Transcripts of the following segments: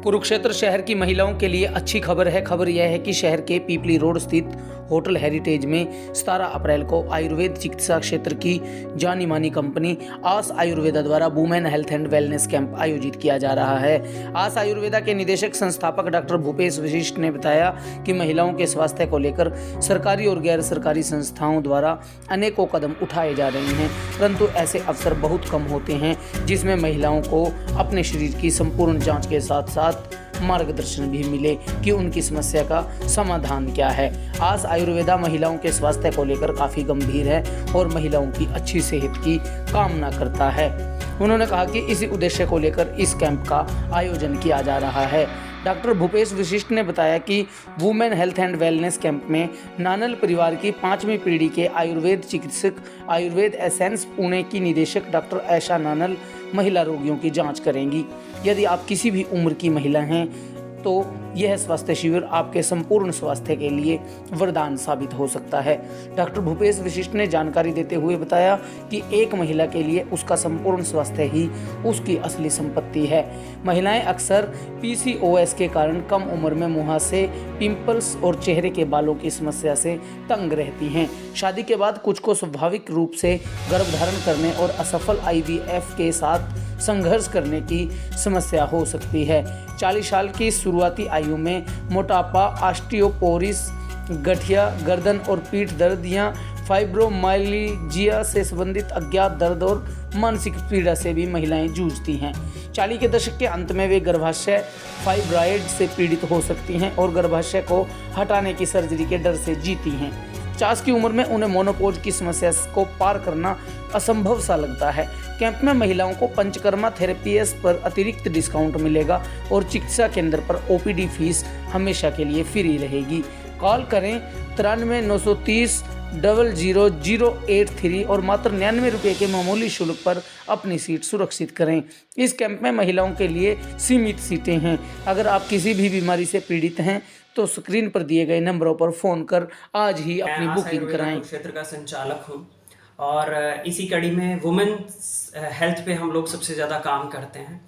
कुरुक्षेत्र शहर की महिलाओं के लिए अच्छी खबर है। खबर यह है कि शहर के पीपली रोड स्थित होटल हेरिटेज में 17 अप्रैल को आयुर्वेद चिकित्सा क्षेत्र की जानी मानी कंपनी आस आयुर्वेदा द्वारा women health and wellness camp आयोजित किया जा रहा है। आस आयुर्वेदा के निदेशक संस्थापक डॉक्टर भूपेश वशिष्ठ ने बताया कि महिलाओं के स्वास्थ्य को लेकर सरकारी और गैर सरकारी संस्थाओं द्वारा अनेकों कदम उठाए जा रहे हैं, परंतु ऐसे अवसर बहुत कम होते हैं जिसमें महिलाओं को अपने शरीर की संपूर्ण जांच के साथ साथ मार्गदर्शन भी मिले कि उनकी समस्या का समाधान क्या है। आस आयुर्वेदा महिलाओं के स्वास्थ्य को लेकर काफी गंभीर है और महिलाओं की अच्छी सेहत की कामना करता है। उन्होंने कहा कि इसी उद्देश्य को लेकर इस कैंप का आयोजन किया जा रहा है। डॉक्टर भूपेश वशिष्ठ ने बताया कि women health and wellness camp में नानल परिवार की 5वीं पीढ़ी के आयुर्वेद चिकित्सक आयुर्वेद एसेंस पुणे की निदेशक डॉक्टर ऐशा नानल महिला रोगियों की जांच करेंगी। यदि आप किसी भी उम्र की महिला हैं तो यह स्वास्थ्य शिविर आपके संपूर्ण स्वास्थ्य के लिए वरदान साबित हो सकता है। डॉक्टर भूपेश वशिष्ठ ने जानकारी देते हुए बताया कि एक महिला के लिए उसका संपूर्ण स्वास्थ्य ही उसकी असली संपत्ति है। महिलाएं अक्सर PCOS के कारण कम उम्र में मुहासे, पिंपल्स और चेहरे के बालों की समस्या से तंग रहती हैं। शादी के बाद कुछ को स्वाभाविक रूप से गर्भधारण करने और असफल IVF के साथ संघर्ष करने की समस्या हो सकती है। 40 साल की शुरुआती आयु में मोटापा, ऑस्टियोपोरोसिस, गठिया, गर्दन और पीठ दर्द या फाइब्रोमाइल्जिया से संबंधित अज्ञात दर्द और मानसिक पीड़ा से भी महिलाएं जूझती हैं। 40 के दशक के अंत में वे गर्भाशय फाइब्राइड से पीड़ित हो सकती हैं और गर्भाशय को हटाने की सर्जरी के डर से जीती हैं। 50 की उम्र में उन्हें मोनोपोज की समस्या को पार करना असंभव सा लगता है। कैंप में महिलाओं को पंचकर्मा थेरेपीज पर अतिरिक्त डिस्काउंट मिलेगा और चिकित्सा केंद्र पर OPD फीस हमेशा के लिए फ्री रहेगी। कॉल करें 93 और मात्र 99 रुपये के मामूली शुल्क पर अपनी सीट सुरक्षित करें। इस कैंप में महिलाओं के लिए सीमित सीटें हैं। अगर आप किसी भी बीमारी से पीड़ित हैं तो स्क्रीन पर दिए गए नंबरों पर फ़ोन कर आज ही अपनी बुकिंग कराएं। क्षेत्र का संचालक हूं और इसी कड़ी में वुमेन हेल्थ पे हम लोग सबसे ज़्यादा काम करते हैं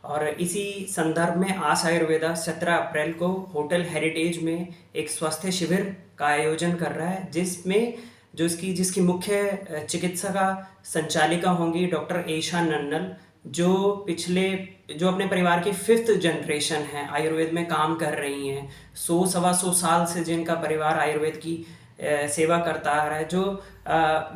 और इसी संदर्भ में आस आयुर्वेदा 17 अप्रैल को होटल हेरिटेज में एक स्वास्थ्य शिविर का आयोजन कर रहा है, जिसमें जिसकी मुख्य चिकित्सा संचालिका होंगी डॉक्टर ऐशा नन्नल, जो अपने परिवार की 5th जनरेशन है, आयुर्वेद में काम कर रही हैं। 100-125 साल से जिनका परिवार आयुर्वेद की सेवा करता आ रहा है, जो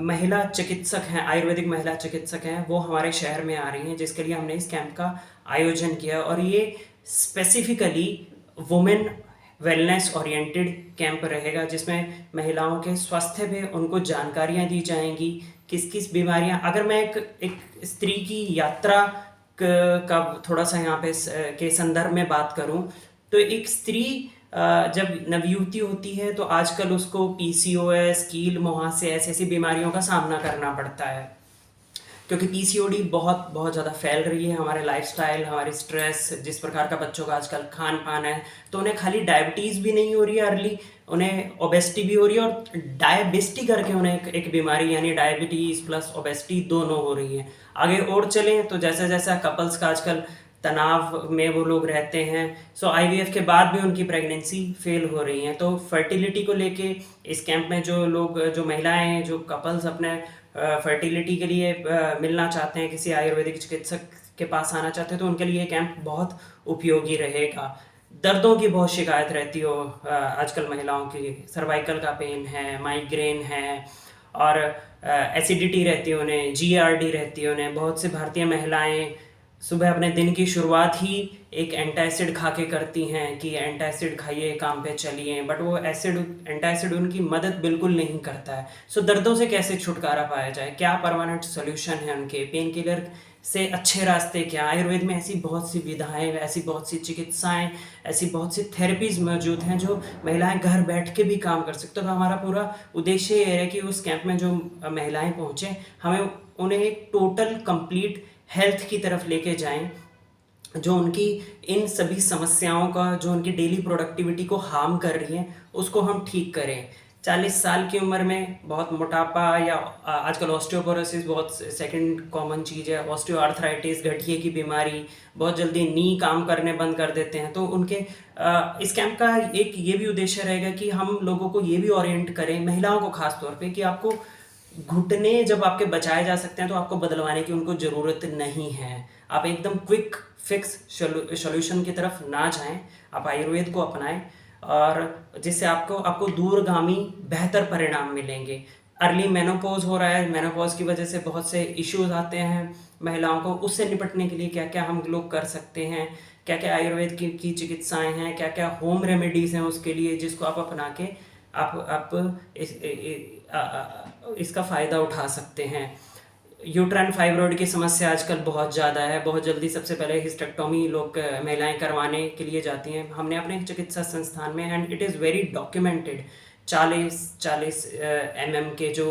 महिला चिकित्सक हैं, आयुर्वेदिक महिला चिकित्सक हैं, वो हमारे शहर में आ रही हैं, जिसके लिए हमने इस कैंप का आयोजन किया और ये specifically women wellness oriented camp रहेगा, जिसमें महिलाओं के स्वास्थ्य पे उनको जानकारियां दी जाएंगी, किस किस बीमारियां। अगर मैं एक स्त्री की यात्रा का थोड़ा सा यहाँ पे के संदर्भ में बात करूं तो एक स्त्री जब नवयुवती होती है तो आजकल उसको PCOS, कील मुहासे ऐसी बीमारियों का सामना करना पड़ता है, क्योंकि PCOD बहुत ज़्यादा फैल रही है। हमारे लाइफस्टाइल, हमारी स्ट्रेस, जिस प्रकार का बच्चों का आजकल खान पान है, तो उन्हें खाली डायबिटीज़ भी नहीं हो रही है अर्ली, उन्हें ओबेसिटी भी हो रही है और डायबिस्टी करके उन्हें एक बीमारी यानी डायबिटीज़ प्लस ओबेसिटी दोनों हो रही है। आगे और चलें तो जैसा जैसा कपल्स का आजकल तनाव में वो लोग रहते हैं, सो IVF के बाद भी उनकी प्रेगनेंसी फेल हो रही हैं। तो फर्टिलिटी को लेके इस कैंप में जो महिलाएं हैं, जो कपल्स अपने फर्टिलिटी के लिए मिलना चाहते हैं, किसी आयुर्वेदिक चिकित्सक के पास आना चाहते हैं, तो उनके लिए कैंप बहुत उपयोगी रहेगा। दर्दों की बहुत शिकायत रहती हो आजकल महिलाओं की, सर्वाइकल का पेन है, माइग्रेन है और एसिडिटी रहती है उन्हें, GERD रहती है उन्हें। बहुत सी भारतीय महिलाएं सुबह अपने दिन की शुरुआत ही एक एंटासिड खा के करती हैं कि एंटासिड खाइए, काम पे चलिए, बट वो एंटासिड उनकी मदद बिल्कुल नहीं करता है। सो दर्दों से कैसे छुटकारा पाया जाए, क्या परमानेंट सोल्यूशन है उनके, पेन किलर से अच्छे रास्ते क्या। आयुर्वेद में ऐसी बहुत सी विधाएं, ऐसी बहुत सी चिकित्साएं, ऐसी बहुत सी थेरेपीज मौजूद हैं जो महिलाएं घर बैठ के भी काम कर सकते हैं। तो हमारा पूरा उद्देश्य ये है कि उस कैंप में जो महिलाएं पहुँचें, हमें उन्हें एक टोटल कंप्लीट हेल्थ की तरफ लेके जाएं, जो उनकी इन सभी समस्याओं का, जो उनकी डेली प्रोडक्टिविटी को हार्म कर रही हैं, उसको हम ठीक करें। 40 साल की उम्र में बहुत मोटापा या आजकल ऑस्टियोपोरोसिस बहुत सेकंड कॉमन चीज़ है, ऑस्टियोआर्थराइटिस, गठिए की बीमारी, बहुत जल्दी नी काम करने बंद कर देते हैं। तो उनके इस कैंप का एक ये भी उद्देश्य रहेगा कि हम लोगों को ये भी ओरिएंट करें, महिलाओं को खास तौर पे, कि आपको घुटने जब आपके बचाए जा सकते हैं तो आपको बदलवाने की उनको ज़रूरत नहीं है। आप एकदम क्विक फिक्स सॉल्यूशन की तरफ ना जाएं, आप आयुर्वेद को अपनाएं और जिससे आपको आपको दूरगामी बेहतर परिणाम मिलेंगे। अर्ली मेनोपॉज हो रहा है, मेनोपॉज की वजह से बहुत से इश्यूज आते हैं महिलाओं को, उससे निपटने के लिए क्या क्या हम लोग कर सकते हैं, क्या क्या आयुर्वेद की चिकित्साएं हैं, क्या क्या होम रेमेडीज़ हैं उसके लिए, जिसको आप अपना के आप इसका फ़ायदा उठा सकते हैं। यूट्राइन फाइब्रॉइड की समस्या आजकल बहुत ज़्यादा है, बहुत जल्दी सबसे पहले हिस्टेक्टोमी लोग महिलाएं करवाने के लिए जाती हैं। हमने अपने चिकित्सा संस्थान में, and it is very documented, 40 mm के जो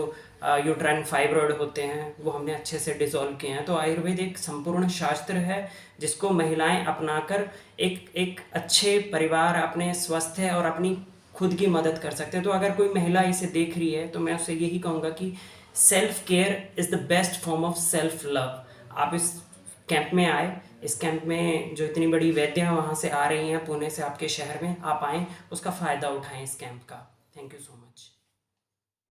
यूट्राइन फाइब्रॉइड होते हैं वो हमने अच्छे से डिसॉल्व किए हैं। तो आयुर्वेद एक संपूर्ण शास्त्र है जिसको महिलाएं अपनाकर एक अच्छे परिवार, अपने स्वास्थ्य और अपनी खुद की मदद कर सकते हैं। तो अगर कोई महिला इसे देख रही है तो मैं उससे यही कहूँगा कि self care is the best form of self love. आप इस कैंप में आए, इस कैंप में जो इतनी बड़ी वैद्य वहाँ से आ रही हैं पुणे से आपके शहर में, आप आएँ, उसका फ़ायदा उठाएं इस कैंप का। Thank you so much.